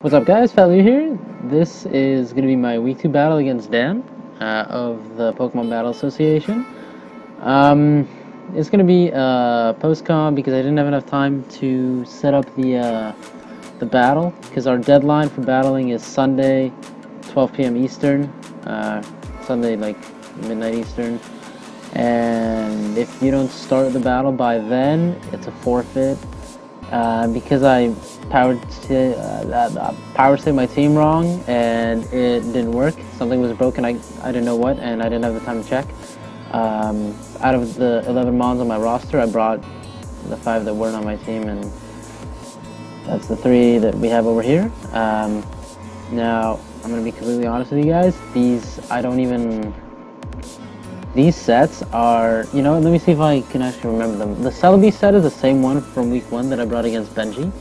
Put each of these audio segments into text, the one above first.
What's up guys, Value here. This is going to be my week 2 battle against Dan of the Pokemon Battle Association. It's going to be a post-com because I didn't have enough time to set up the battle, because our deadline for battling is Sunday 12 p.m. Eastern, Sunday like midnight Eastern, and if you don't start the battle by then, it's a forfeit. Because I power saved my team wrong and it didn't work. Something was broken. I didn't know what, and I didn't have the time to check. Out of the 11 mons on my roster, I brought the 5 that weren't on my team, and that's the 3 that we have over here. Now I'm gonna be completely honest with you guys. These sets are, let me see if I can actually remember them. The Celebi set is the same one from week 1 that I brought against Benji.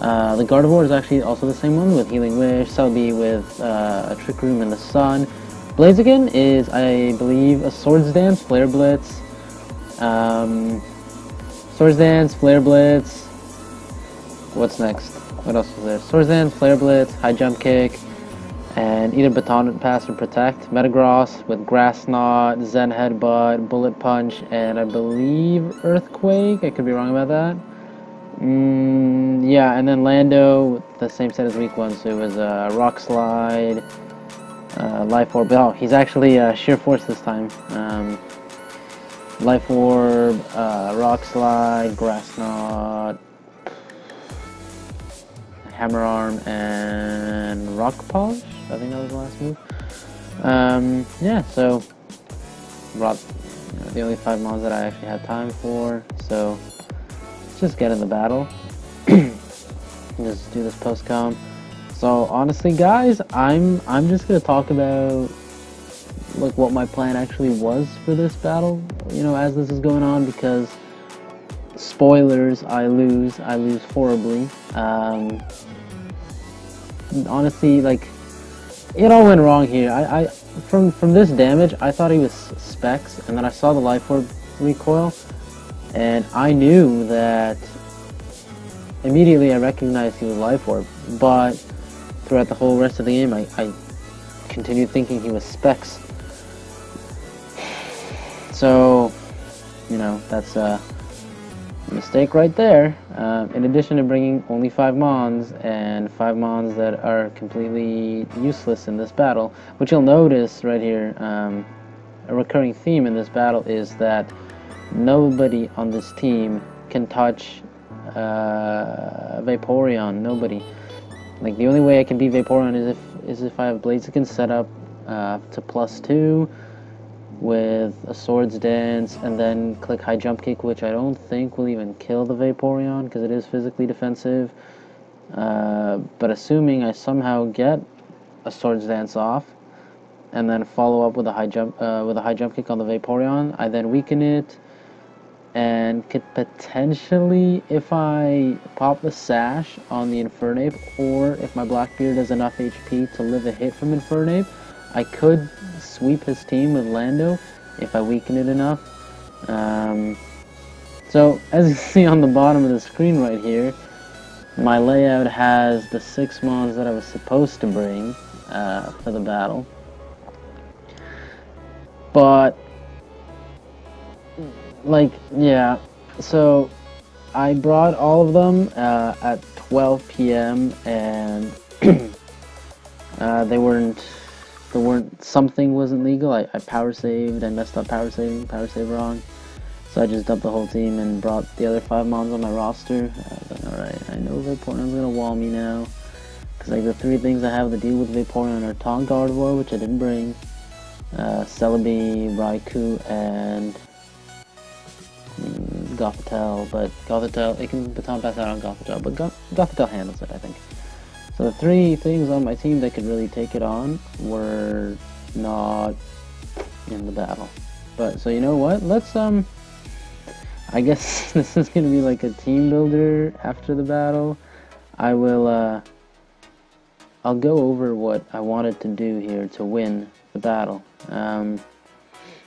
The Gardevoir is actually also the same one with Healing Wish, Celebi with a Trick Room in the Sun. Blaziken is, I believe, a Swords Dance, Flare Blitz. Swords Dance, Flare Blitz. What's next? What else is there? Swords Dance, Flare Blitz, High Jump Kick, and either Baton Pass or Protect. Metagross with Grass Knot, Zen Headbutt, Bullet Punch, and I believe Earthquake. I could be wrong about that. Yeah, and then Lando with the same set as week 1, so it was Rock Slide, Life Orb. Oh, he's actually Sheer Force this time. Life Orb, Rock Slide, Grass Knot, Hammer Arm, and Rock Polish. I think that was the last move. Yeah, so brought the only 5 mons that I actually had time for. So let's just get in the battle. Just do this post-com. So honestly, guys, I'm just gonna talk about like what my plan actually was for this battle. As this is going on, because spoilers, I lose horribly. Honestly, like, it all went wrong here. From this damage, I thought he was Specs, and then I saw the Life Orb recoil, and I knew that immediately. I recognized he was Life Orb, but throughout the whole rest of the game, I continued thinking he was Specs. So, that's a mistake right there. In addition to bringing only 5 mons, and 5 mons that are completely useless in this battle, which you'll notice right here, a recurring theme in this battle is that nobody on this team can touch Vaporeon. Nobody. Like, the only way I can beat Vaporeon is if I have Blaziken set up to +2 with a Swords Dance, and then click High Jump Kick, which I don't think will even kill the Vaporeon because it is physically defensive. But assuming I somehow get a Swords Dance off, and then follow up with a High Jump Kick on the Vaporeon, I then weaken it, and could potentially, if I pop the Sash on the Infernape, or if my Blackbeard has enough HP to live a hit from Infernape, I could sweep his team with Lando if I weaken it enough. So, as you see on the bottom of the screen right here, my layout has the 6 mons that I was supposed to bring for the battle. But, like, yeah, so I brought all of them at 12 p.m. and something wasn't legal. I power saved, I messed up power save wrong. So I just dumped the whole team and brought the other 5 mons on my roster. Alright, I know Vaporeon's gonna wall me now, because like the 3 things I have to deal with Vaporeon are Taunt Gardevoir, which I didn't bring, Celebi, Raikou, and Gothitelle. But Gothitelle, it can Baton Pass out on Gothitelle, but Gothitelle handles it, I think. So the 3 things on my team that could really take it on were not in the battle. But, so you know what, let's, I guess this is going to be like a team builder after the battle. I'll go over what I wanted to do here to win the battle.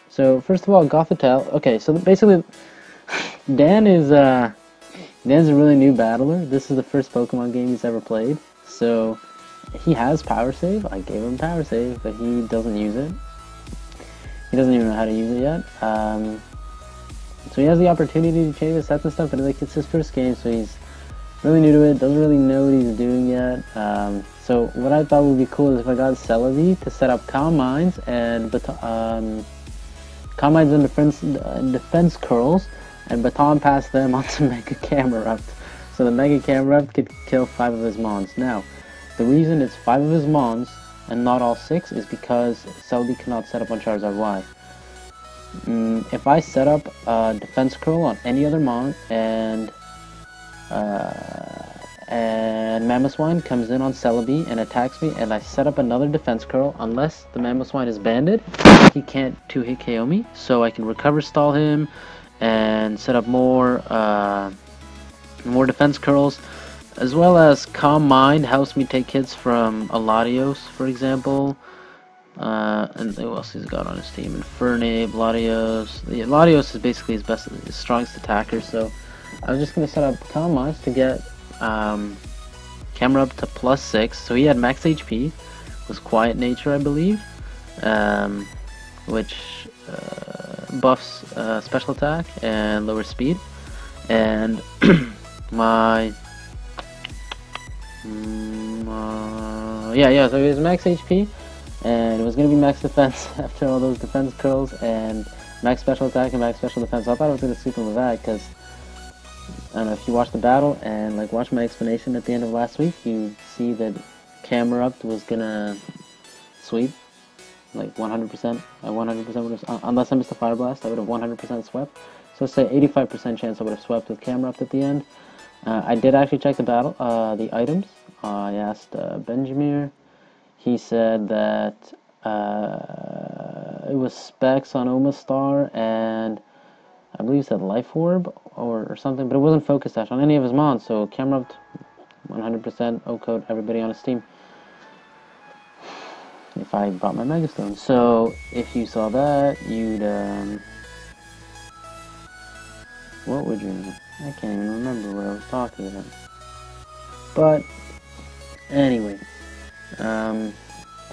So first of all, Gothitelle. Okay, so basically, Dan's a really new battler. This is the first Pokemon game he's ever played. So he has power save. I gave him power save, but he doesn't use it. He doesn't even know how to use it yet. So he has the opportunity to change the sets and stuff, but like it's his first game, so he's really new to it, doesn't really know what he's doing yet. So what I thought would be cool is if I got Celebi to set up Calm Minds and Calm Minds and defense curls, and baton pass them onto Mega Camerupt. So the Mega Camerupt could kill 5 of his mons. Now, the reason it's 5 of his mons and not all 6 is because Celebi cannot set up on Charizard Y. If I set up defense curl on any other mon and Mamoswine comes in on Celebi and attacks me, and I set up another defense curl, unless the Mamoswine is banded, he can't 2-hit KO me, so I can recover stall him and set up more defense curls, as well as Calm Mind helps me take hits from Latios, for example. And who else he's got on his team? Infernape, Latios. Latios is basically his strongest attacker, so I was just going to set up Calm Minds to get Camera up to +6, so he had max HP, was Quiet Nature, I believe, which buffs special attack and lower speed, and so he was max HP, and it was going to be max defense after all those defense curls, and max special attack and max special defense. So I thought I was going to sleep on that, because I don't know, if you watch the battle and like watch my explanation at the end of last week, you see that Camerupt was gonna sweep like 100%. I 100% would have, unless I missed a Fire Blast, I would have 100% swept. So say 85% chance I would have swept with Camerupt at the end. I did actually check the battle, the items. I asked Benjamir. He said that it was specs on Omastar, and I believe he said Life Orb or something, but it wasn't Focus Sash on any of his mons, so Camerupt 100% O-code everybody on his team if I brought my Megastone. So if you saw that, you'd what would you know? I can't even remember what I was talking about. But anyway, the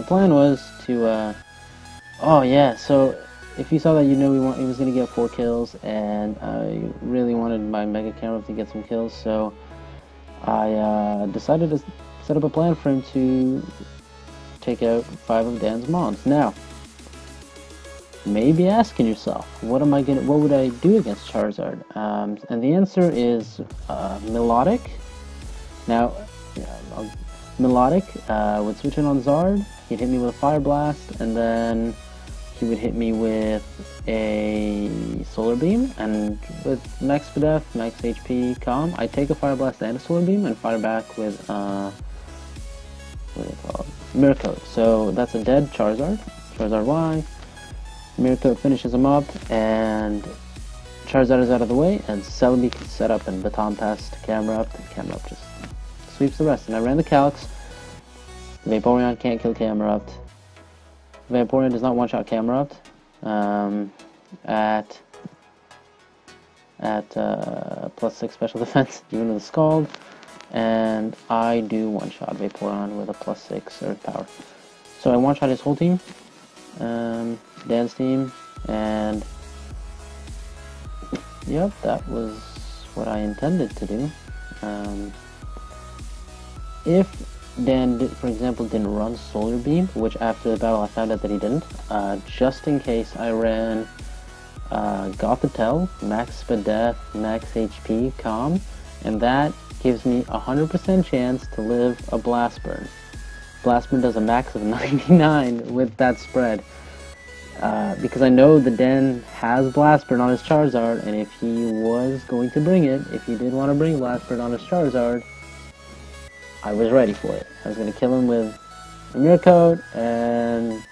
plan was to oh yeah, so if you saw that, you know he was going to get 4 kills, and I really wanted my Mega Camera to get some kills, so I decided to set up a plan for him to take out 5 of Dan's mons. Now, you may be asking yourself, what would I do against Charizard? And the answer is Melodic. Now, Melodic would switch in on Zard, he'd hit me with a Fire Blast, and then he would hit me with a Solar Beam, and with max Spadef, max HP, Calm, I take a Fire Blast and a Solar Beam and fire back with what do they call it? Mirror Coat. So that's a dead Charizard Y. Mirror Coat finishes him up, and Charizard is out of the way, and Celebi can set up and baton pass to Camerupt, and Camerupt just sweeps the rest. And I ran the calcs. Vaporeon can't kill Camerupt. Vaporeon does not one-shot Camerupt at +6 special defense, even with a Scald, and I do one-shot Vaporeon with a +6 Earth Power. So I one-shot his whole team, Dan's team, and yep, that was what I intended to do. If Dan, for example, didn't run Solar Beam, which after the battle I found out that he didn't, just in case I ran Gothitelle, max Spadef, max HP, Calm, and that gives me 100% chance to live a Blast Burn. Blast Burn does a max of 99 with that spread, because I know the Den has Blast Burn on his Charizard, and if he was going to bring it, if he did want to bring Blast Burn on his Charizard, I was ready for it. I was going to kill him with a Mirror Coat and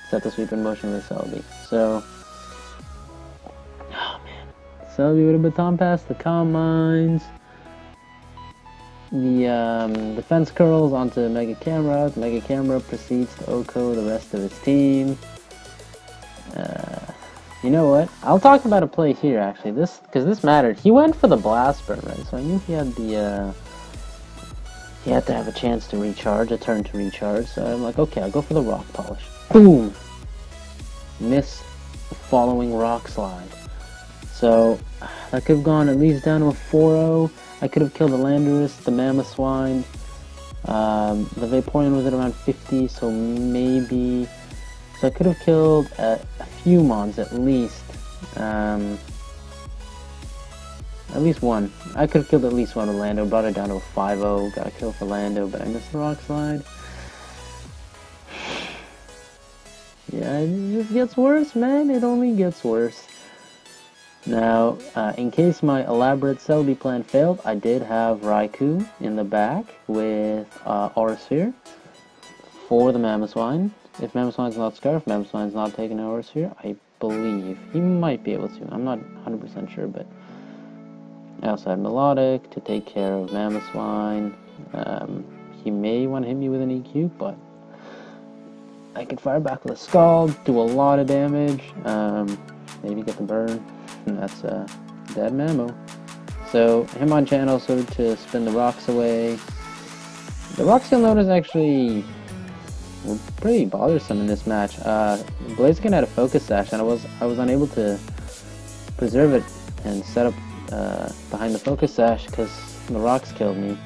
set the sweep in motion with Celebi. So, oh man, Celebi would have baton passed the Calm Minds, the defense curls onto Mega Camera. Mega Camera proceeds to OHKO the rest of his team. You know what? I'll talk about a play here actually. Because this mattered. He went for the Blast Burn, right? So I knew he had the you have to have a chance to recharge, a turn to recharge. So I'm like, okay, I'll go for the rock polish. Boom! Miss the following rock slide. So that could have gone at least down to a 4-0. I could have killed the Landorus, the Mamoswine. The Vaporeon was at around 50, so maybe... So I could have killed a few mons at least. At least one. I could have killed at least one with Lando, brought it down to a 5-0, got a kill for Lando, but I missed the rock slide. Yeah, it just gets worse, man. It only gets worse. Now, in case my elaborate Celebi plan failed, I did have Raikou in the back with Aura Sphere for the Mamoswine. If Mamoswine's not Scarf, Mamoswine's not taking an Aura Sphere, I believe. He might be able to. I'm not 100% sure, but... I also had Melodic to take care of Mamoswine. He may want to hit me with an EQ, but I could fire back with a Scald, do a lot of damage, maybe get the burn, and that's dead Mamo. So, him on channel so to spin the rocks away. The rocks you'll notice actually were pretty bothersome in this match. Blaziken had a Focus Sash, and I was unable to preserve it and set up behind the Focus Sash because the rocks killed me.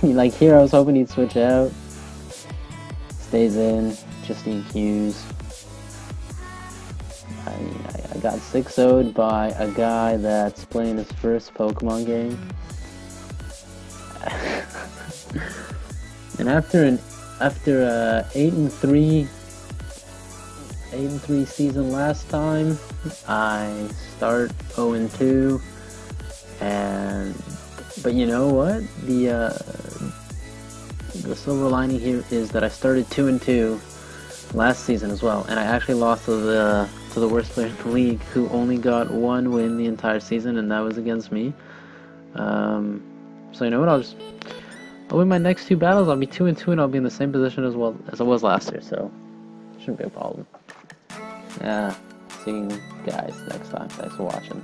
Like here I was hoping he'd switch out. Stays in, just EQs. I got 6-0'd by a guy that's playing his first Pokemon game. And after 8-3 season last time, I start 0-2, but you know what? The silver lining here is that I started 2-2 last season as well, and I actually lost to the worst player in the league, who only got one win the entire season, and that was against me. So you know what? I'll win my next 2 battles. I'll be 2-2, and I'll be in the same position as I was last year. So shouldn't be a problem. Yeah, see you guys next time. Thanks for watching.